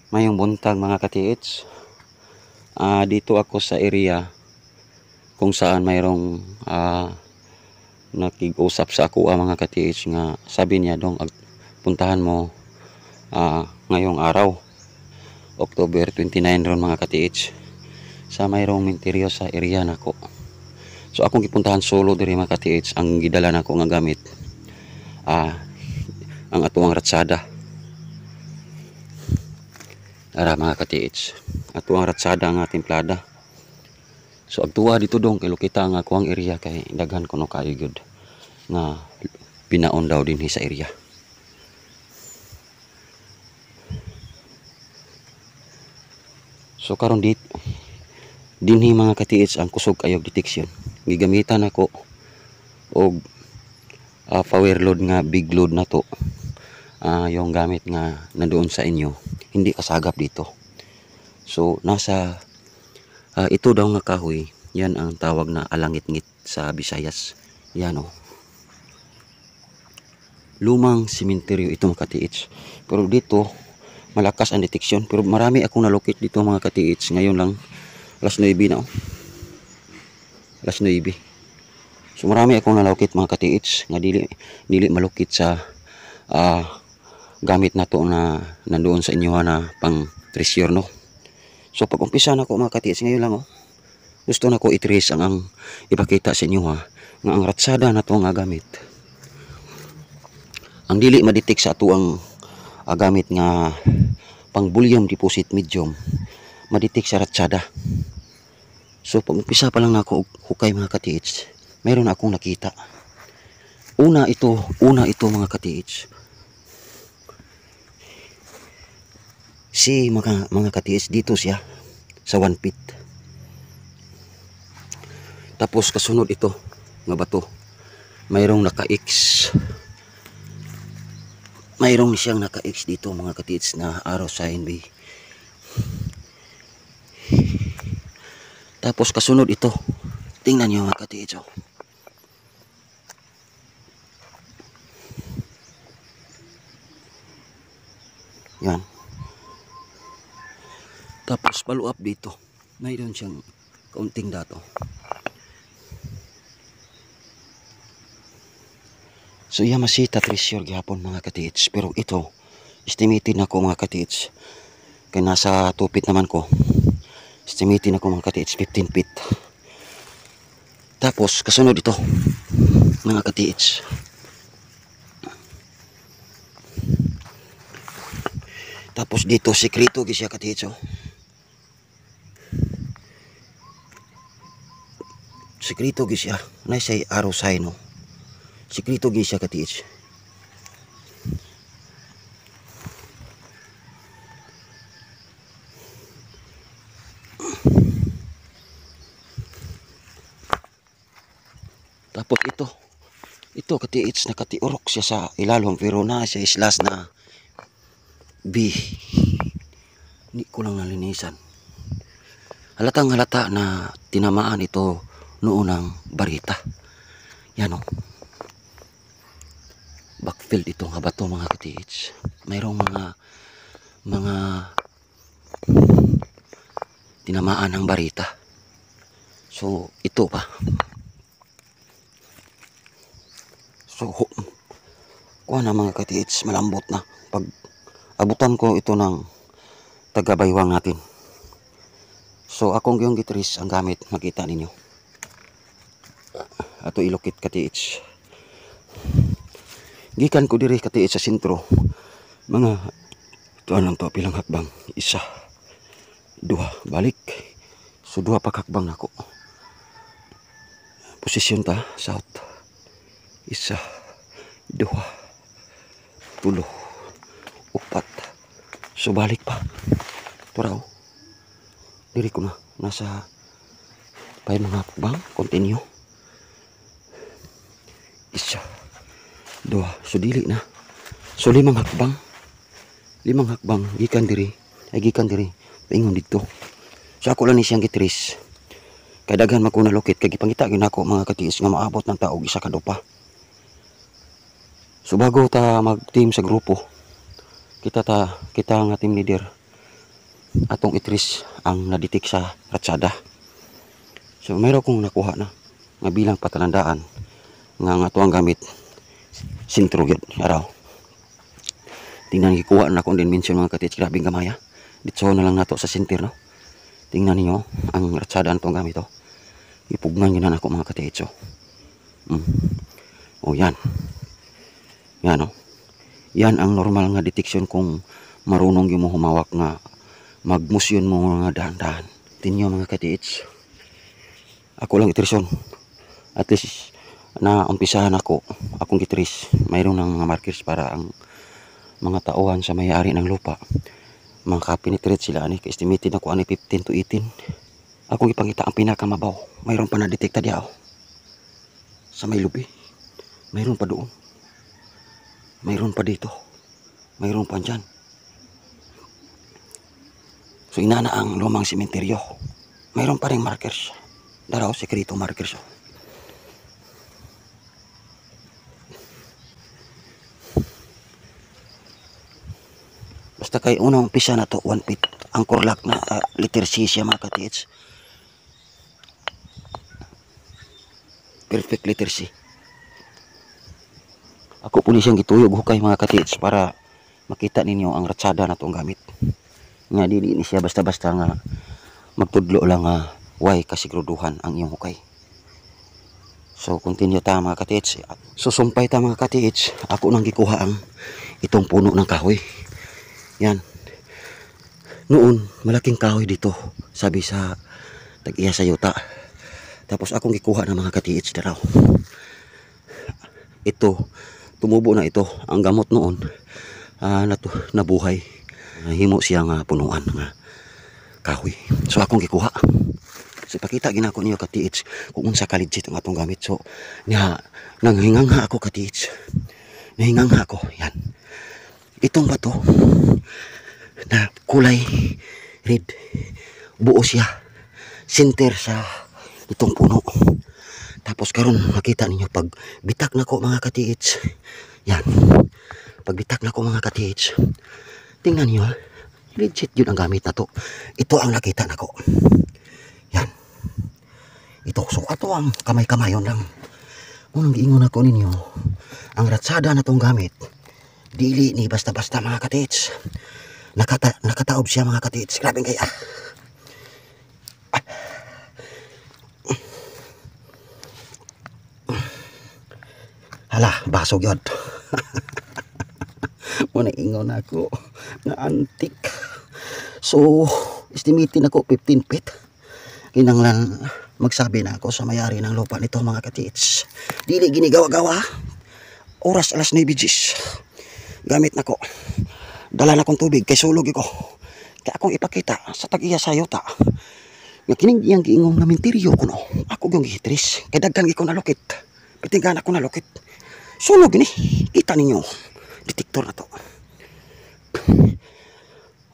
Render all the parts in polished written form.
Mayong buntag mga ka-TH. Dito ako sa area kung saan mayroong nakig-usap sa ako mga ka-TH nga sabi niya dong puntahan mo ngayong araw October 29 ron mga ka-TH sa mayroong minteryo sa area nako. So akong gipuntahan solo diri mga ka-TH. Ang gidala nako nga gamit ang atuang ratsada. Ara mga ka-TH, atuang ratsada nga templada. So agtuwa dito dong kay kita nga kuang area kay daghan kuno kayo gyud nga binaon daw dinhi sa area. So karon dinhi mga ka-TH ang kusog kayog detection. Gigamitan ako og power load nga big load na to. Yung gamit nga nandoon sa inyo hindi kasagap dito. So nasa ito daw nga kahoy, yan ang tawag na alangit-ngit sa Visayas. Yan o. Lumang simenteryo ito mga ka-TH. Pero dito malakas ang deteksyon. Pero marami akong nalokit dito mga ka-TH. Ngayon lang alas 9 na o. Alas 9. So marami akong nalokit mga ka-TH nga dili malukit sa gamit na to na nandoon sa inyo na pang treasure no. So pag umpisa na ko mga ka-TH ngayon lang gusto na ko i-trace ang ipakita sa inyo nga ang ratsada na to nga gamit. Ang dili ma-detect sa ato ang gamit nga pang bullion deposit medium ma-detect sa ratsada. So pag umpisa pa lang nako hukay mga ka-TH, mayroon akong nakita. Una ito mga ka-TH. Si mga ka-TH dito siya sa 1 feet. Tapos kasunod ito nga bato. Mayroong naka-X. Mayroong siyang naka-X dito mga ka-TH na arrow sign B. Tapos kasunod ito. Tingnan niyo mga ka-TH. Yan. Tapos follow up dito. Mayroon siyang kaunting dato. So iya masita treasure gyapon mga ka-TH. Pero ito estimated na ko mga ka-TH. Kaya nasa 2 feet naman ko. Estimated na ko mga ka-TH 15 feet. Tapos kasunod ito mga ka-TH. Tapos dito sekreto gyud siya ka-TH. Sekreto gyud siya. Nay say arrow sign no. Sekreto gyud siya ka-TH. Tapos ito ka-TH nakatiurok siya sa ilalom pero na siya islas na B. Hindi ko lang nalinisan. Halatang halata na tinamaan ito noon ng barita. Yan o. Backfield ito nga bato mga ka-TH. Mayroong mga tinamaan ng barita. So ito pa. So kuha na mga ka-TH, malambot na. Pag abutan ko ito ng tagabaywang natin. So akong yung gitris ang gamit, makita ninyo. Ato ilukit ka-TH. Gikan ko diri ka-TH sa sentro. Mga tuan lang to pilang hakbang. 1, 2 balik. So 2 pa hakbang nako. Posisyon ta south. 1, 2 3 4. So balik pa. Turaw. Diri ko na nasa pay mga hakbang, continue. 1, 2. So dili na. So 5 hakbang. 5 hakbang gikan diri. Paingon dito. So ako lang ni siyang gitris. Kay daghan man ko nalukit kay gipangita gyud nako mga ka-TH nga maabot ng taog 1 ka dupa. So bago ta mag-team sa grupo, kita nga team leader. atong itris ang naditik sa ratsada. So mayroon kong nakuha na nga bilang patanandaan nga nga tuang gamit sintro gyud araw. Tingnan gikuha na akong dimension mga katits, grabing gamaya. Dito na lang nato sa sintir, no. Tingnan niyo ang ratsada antong gamit, oh. Ipugnan yun na ako mga katits, oh. O yan. Yan, oh. Yan ang normal nga detection kung marunong yung mo humawak nga magmusyon mo nga dahan-dahan. Tingnan mga katits. Ako lang itrisyon. At least na umpisahan akong gitris. Mayroon ng mga markers para ang mga tauhan sa may-ari ng lupa makapenetrate sila ani. Estimated ako ani 15 to 18. Akong ipangita ang pinakamabaw. Mayroon pa na detekta diya, oh. Sa may lubi. Mayroon pa doon. Mayroon pa dito. Mayroon pa dyan. So inana ang lumang sementeryo. Mayroon pa ring markers. Daraw, sekreto markers, oh. Basta kay unang umpisa na to 1 feet. Ang kurlak na letter C siya mga katits. Perfect letter C. Ako po siyang gituyog hukay mga katits para makita ninyo ang ratsada na itong gamit. Nga di siya basta-basta nga magtudlo lang nga why kasiguraduhan ang iyong hukay. So continue ta mga katits. Susumpay ta mga katits. Ako nang gikuha ang itong puno ng kahoy. Yan. Noon malaking kahoy dito. Sabi sa tag-iya sa yuta. Tapos akong gikuha ng mga katits daraw. Ito. Tumubo na ito. Ang gamot noon nabuhay. Himo siya nga punuan nga kahoy. So akong gikuha. So ipakita ginako niyo katits kung unsa ka legit ang atong gamit. So nanghingangha ako katits. Nahingangha ako. Yan. Itong bato na kulay red. Buo siya. Center sa itong puno. Tapos karon makita ninyo pag bitak na ko mga katits. Yan. Pag bitak na ko mga katits. Tingnan niyo. Legit yun ang gamit na to. Ito ang nakita na ko. Yan. Ito. So ato ang kamay-kamayon lang. Unang giingon ako ninyo. Ang ratsada na tong gamit. Dili ni basta-basta mga katits. Nakataob siya mga katits. Grabe kaya. Hala, basog yun. Muna ingon ako na antik. So, estimating ako 15 feet. Kinanglan magsabi na ako sa mayari ng lupa nito mga katits. Dili ginigawa-gawa. Oras alas 9 gis. Gamit na ko. Dala na kong tubig kay sulog ko. Kaya akong ipakita sa tag-iya sa yuta. Nga kining iyang giingong na menteryo ko no. Ako yung gihitris. Kay daghan ko nalukit. Pitinggan ako nalukit. Sulog ni. Kita ninyo. Detektor na to.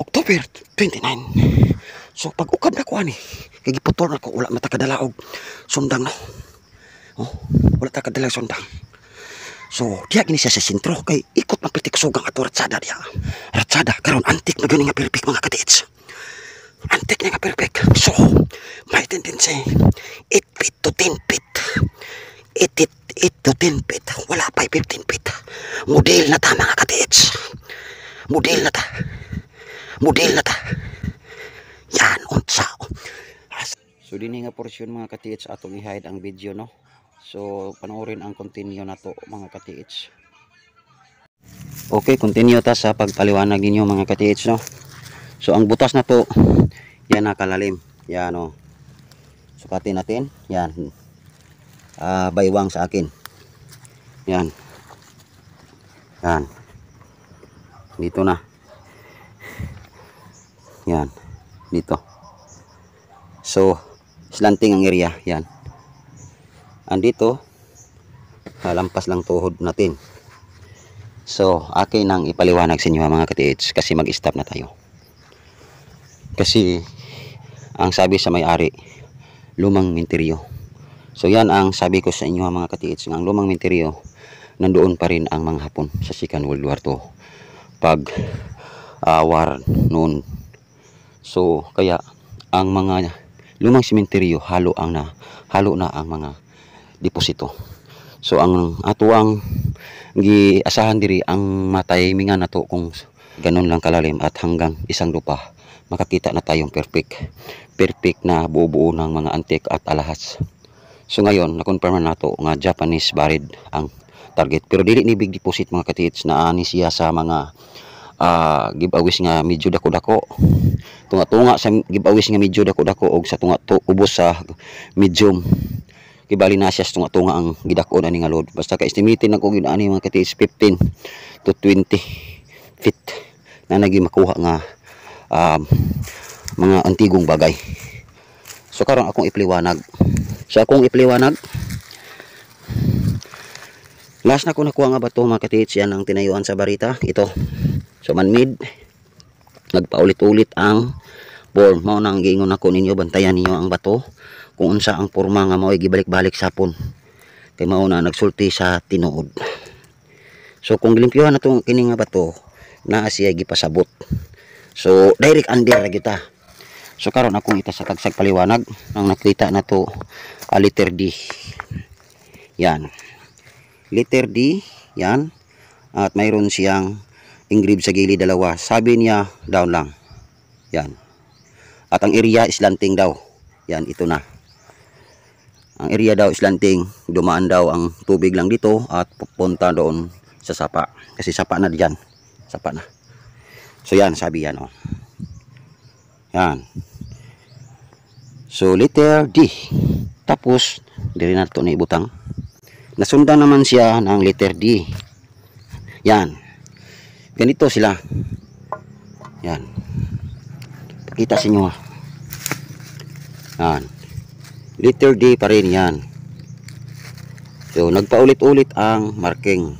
October 29. So pag ukab na ko ani. Kay giputol na ko. Wala matakadalaog. Sundang no. Oh, wala takadalag sundang. So, diya gini siya sa sentro kay ikot ng pitiksugang ato ratsada diya. Ratsada, karon antik na gani nga perfect mga katits. Antik na nga perfect. So, may tendency 8 feet to 10 feet. 8 to 10 feet. Wala pa 15 feet. Model na ta mga katits. Model na ta. Model na ta. Yan, unsa. So, din nga porsyon mga katits atong i-hide ang video, no? So, panoorin ang continue na to mga katiits. Okay, continue ta sa pagpaliwanag ninyo mga katiits, no? So, ang butas na to, yan nakalalim. Yan, o. Sukatin natin. Yan. Baywang sa akin. Yan. Yan. Dito na. Yan. Dito. So, slanting ang area. Yan. Andito, lampas lang tuhod natin. So, akin ang ipaliwanag sa inyo mga katiits kasi mag-stop na tayo. Kasi, ang sabi sa may-ari, lumang menteryo. So, yan ang sabi ko sa inyo mga katiits. Ang lumang menteryo, nandoon pa rin ang mga Hapon sa Second World War II. Pag war noon. So kaya ang mga lumang sementeryo halo na ang mga deposito. So ang ato ang giasahan diri ang matimingan nato kung ganun lang kalalim at hanggang isang lupa makakita na tayong perfect na buo-buo ng mga antique at alahas. So ngayon na-confirm na nato nga Japanese buried ang target, pero dili ni big deposit mga katits, na ani siya sa mga giveaways nga medyo dako-dako, tunga-tunga sa giveaways nga medyo dako-dako og sa tunga ubos sa medium kibali na siya tunga-tunga ang gidako na ni nga load. Basta ka-estimated na ko yun ani mga katits 15 to 20 feet na nagi makuha nga mga antigong bagay. So karon akong ipliwanag. Last na ko nakuha nga bato mga katits, yan ang tinayuan sa barita. Ito. So man-made. Nagpaulit-ulit ang form. Mao nang giingon ako ninyo, bantayan ninyo ang bato kung unsa ang porma nga mao'y gibalik-balik sapon. Kay mao na nagsulti sa tinuod. So kung gilimpyuhan na itong kining nga bato, naa siya gipasabot. So direct under lagi ta. So karon akong ita sa tagsag paliwanag nang nakita na to letter D. Yan. Letter D, yan. At mayroon siyang engrave sa gilid dalawa. Sabi niya down lang. Yan. At ang area is slanting daw. Yan, ito na. Ang area daw is slanting, dumaan daw ang tubig lang dito at pupunta doon sa sapa. Kasi sapa na diyan. Sapa na. So yan, sabi yan, oh. Yan. So letter D. Tapos diri na to na ibutang. Nasundan naman siya ng letter D. Yan. Ganito sila. Yan. Pakita sa inyo. Yan. Letter D pa rin yan. So nagpaulit-ulit ang marking.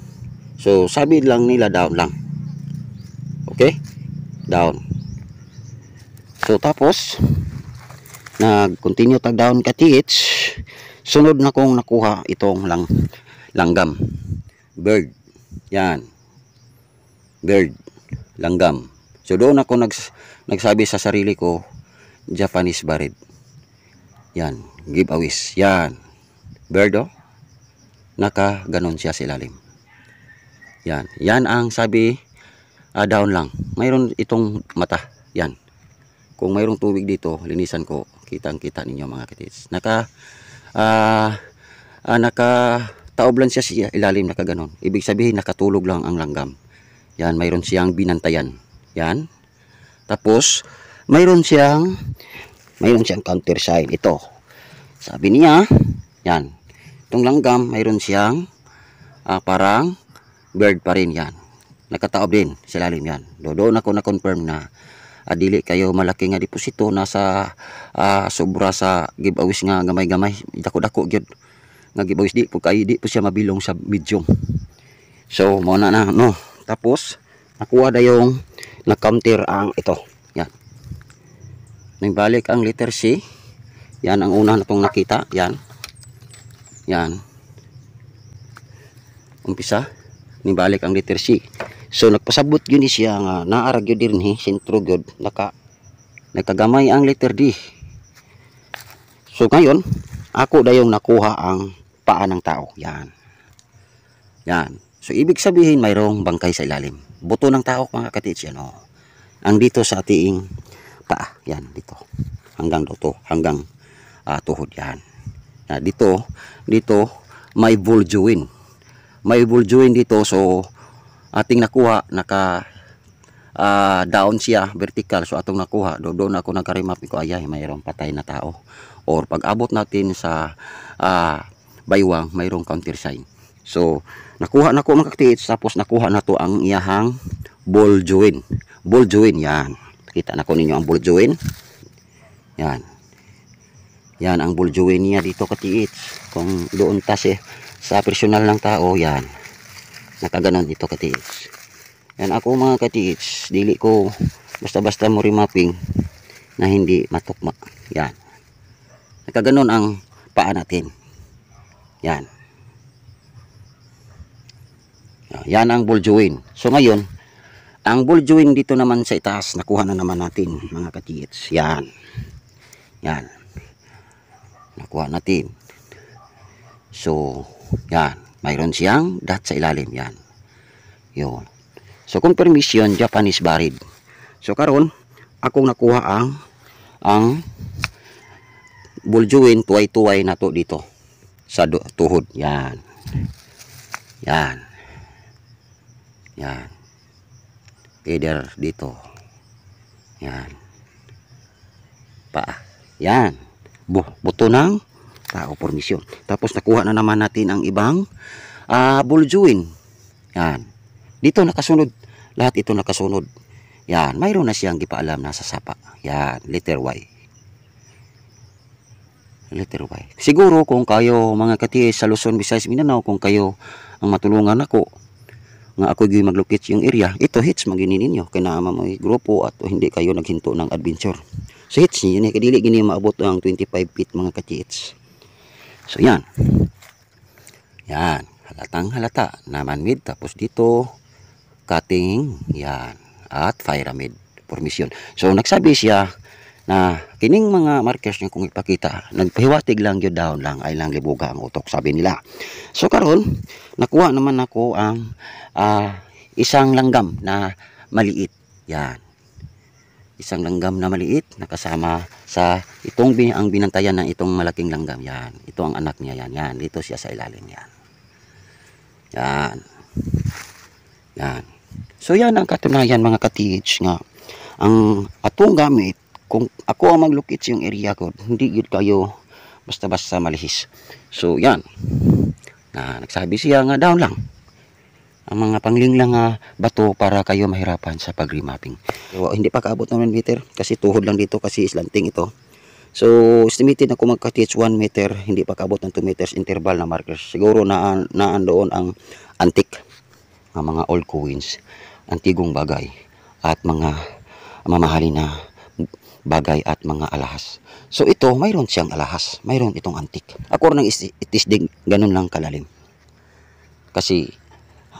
So sabi lang nila down lang. Okay? Down. So tapos nag-continue tag down katits. Sunod na kong nakuha itong langgam. Bird. Yan. Bird. Langgam. So doon ako nagsabi sa sarili ko, Japanese buried. Yan. Giveaways. Yan. Bird, oh. Naka ganon siya sa ilalim. Yan. Yan ang sabi, down lang. Mayroon itong mata. Yan. Kung mayroong tubig dito, linisan ko. Kitang-kita ninyo mga katits. Nakataob lang siya sa ilalim, nakaganon. Ibig sabihin nakatulog lang ang langgam. Yan, mayroon siyang binantayan. Yan. Tapos mayroon siyang counter sign. Ito. Sabi niya, yan. Itong langgam, mayroon siyang parang bird pa rin, yan. Nakataob din sa ilalim, yan. Doon ako na-confirm na dili kayo malaki nga deposito, nasa sobra sa giveaways nga gamay-gamay, dako-dako gyud nga giveaways, di po siya mabilong sa medium. So mo na no. Tapos nakuha da yung na-counter ang ito. Yan. Nagbalik ang letter C. Yan ang una na tong nakita, yan. Yan. Umpisa, nibalik ang letter C. So nagpasabot yun siya nga naarag yun din sentro yun, nakagamay ang letter D. So ngayon ako dayong nakuha ang paa ng tao. Yan. Yan. So ibig sabihin mayroong bangkay sa ilalim. Buto ng tao mga katits, yan, oh. Ang dito sa ating paa. Yan dito. Hanggang dito, hanggang tuhod, yan. Yan dito may vuljoin. May vuljoin dito, so ating nakuha, naka down siya vertical. So atong nakuha, doon ako nagka-remap ko, ayay mayroong patay na tao. Or pag abot natin sa baywang, mayroong counter sign. So nakuha na ko mga katits. Tapos nakuha na to ang iyahang ball joint. Ball joint, yan. Kita na ko ninyo ang ball joint. Yan. Yan ang ball joint niya dito katits. Kung doon tas sa personal ng tao, yan. Nakaganon dito katits. Yan ako mga katits, dili ko basta-basta mo remapping na hindi matukma. Yan. Nakaganon ang paa natin. Yan. Yan ang ball joint. So ngayon, Ang ball joint dito naman sa itaas, nakuha na naman natin mga ka-TH. Yan. Yan. Nakuha natin. So, yan. Mayroon siyang dot sa ilalim. Yan. Yun. So, confirmation, Japanese buried. So, karon akong nakuha ang ball joint, tuway-tuway na to dito. Sa tuhod. Yan. Yan. Yan. Either dito. Yan. Paa. Yan. Buto ng tao formation. Tapos nakuha na naman natin ang ibang ball joint. Yan. Dito nakasunod. Lahat ito nakasunod. Yan. Mayroon na siyang gipaalam na sa sapa. Yan. Letter Y. Letter Y. Siguro kung kayo mga kati sa Luzon, Visayas, Mindanao, kung kayo ang matulungan ako nga ako gyud maglocate yung area, ito hits magini ninyo kay naa mo grupo at hindi kayo naghinto ng adventure. So hits niyo ni kadili gini maabot ang 25 feet mga ka-hits. So yan. Yan, halatang halata naman mid, tapos dito cutting yan at pyramid formation. So nagsabi siya na kining mga markers niya kung ipakita, nagpahiwatig lang yun down lang ay lang libuga ang utok, sabi nila. So karon nakuha naman ako ang isang langgam na maliit. Yan. Isang langgam na maliit nakasama sa itong ang binantayan ng itong malaking langgam. Yan. Ito ang anak niya. Yan. Yan. Dito siya sa ilalim. Yan. Yan. Yan. So yan ang katunayan mga ka-TH nga ang atong gamit. Kung ako ang maglukit sa yung area ko, hindi yun kayo basta-basta malihis. So, yan. Nagsabi siya nga down lang. Ang mga panglinglang bato para kayo mahirapan sa pag-remapping. So, hindi pa kaabot ng 1 meter kasi tuhod lang dito kasi slanting ito. So, estimated na kung magka-TH 1 meter, hindi pa kaabot ng 2 meters interval na markers. Siguro naan doon ang antique, mga old coins, antigong bagay, at mga mamahalin na bagay at mga alahas. So ito, mayroon siyang alahas. Mayroon itong antik. Ako nang itisdig, ganun lang kalalim. Kasi,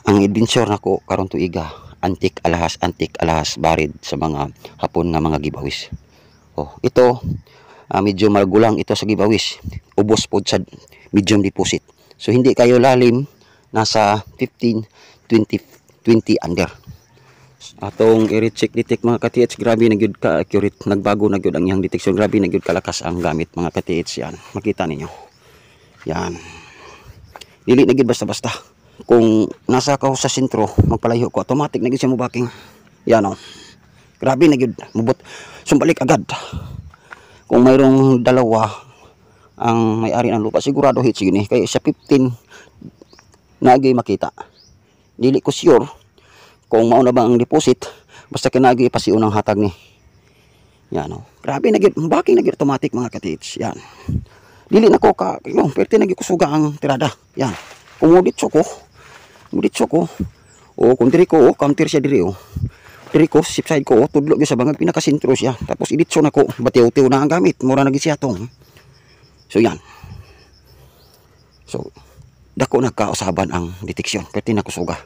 ang adventure nako karon tuiga, antik alahas, buried sa mga hapon nga mga giveaways. Oh, ito, medyo magulang ito sa giveaways. Ubos po sa medium deposit. So, hindi kayo lalim, nasa 15, 20 under. Atong i-recheck detect mga ka-TH, grabe na gyud ka accurate, nagbago na gyud ang iyang detection, grabe na gyud kalakas ang gamit mga ka-TH. Yan, makita ninyo. Yan. Dili na gyud basta-basta. Kung nasa ka sa sentro, magpalayo ko, automatic na gyud siya mubaking. Yan oh. Grabe na gyud, mubot sumbalik agad. Kung mayroong dalawa ang may-ari ng lupa, sigurado hits yun eh. Kaya sa 15 naagay makita. Dili ko sure kung mauna ba ang deposit, basta kinagi pa si unang hatag ni. Yan o. Grabe na gyud, baking na gyud automatic mga ka-TH. Yan. Dili na ko ka, pwerte na gyud kusuga ang tirada. Yan. Kung muditso ko. O kung diri ko, counter siya diri o. Diri ko, sip side ko, tudlo gyud sa bangag pinakasentro siya. Tapos iditso na ko, batiw-tiw na ang gamit, mura na gyud siya tong. So yan. So dako nagkausaban ang deteksyon, pwerte na kusuga.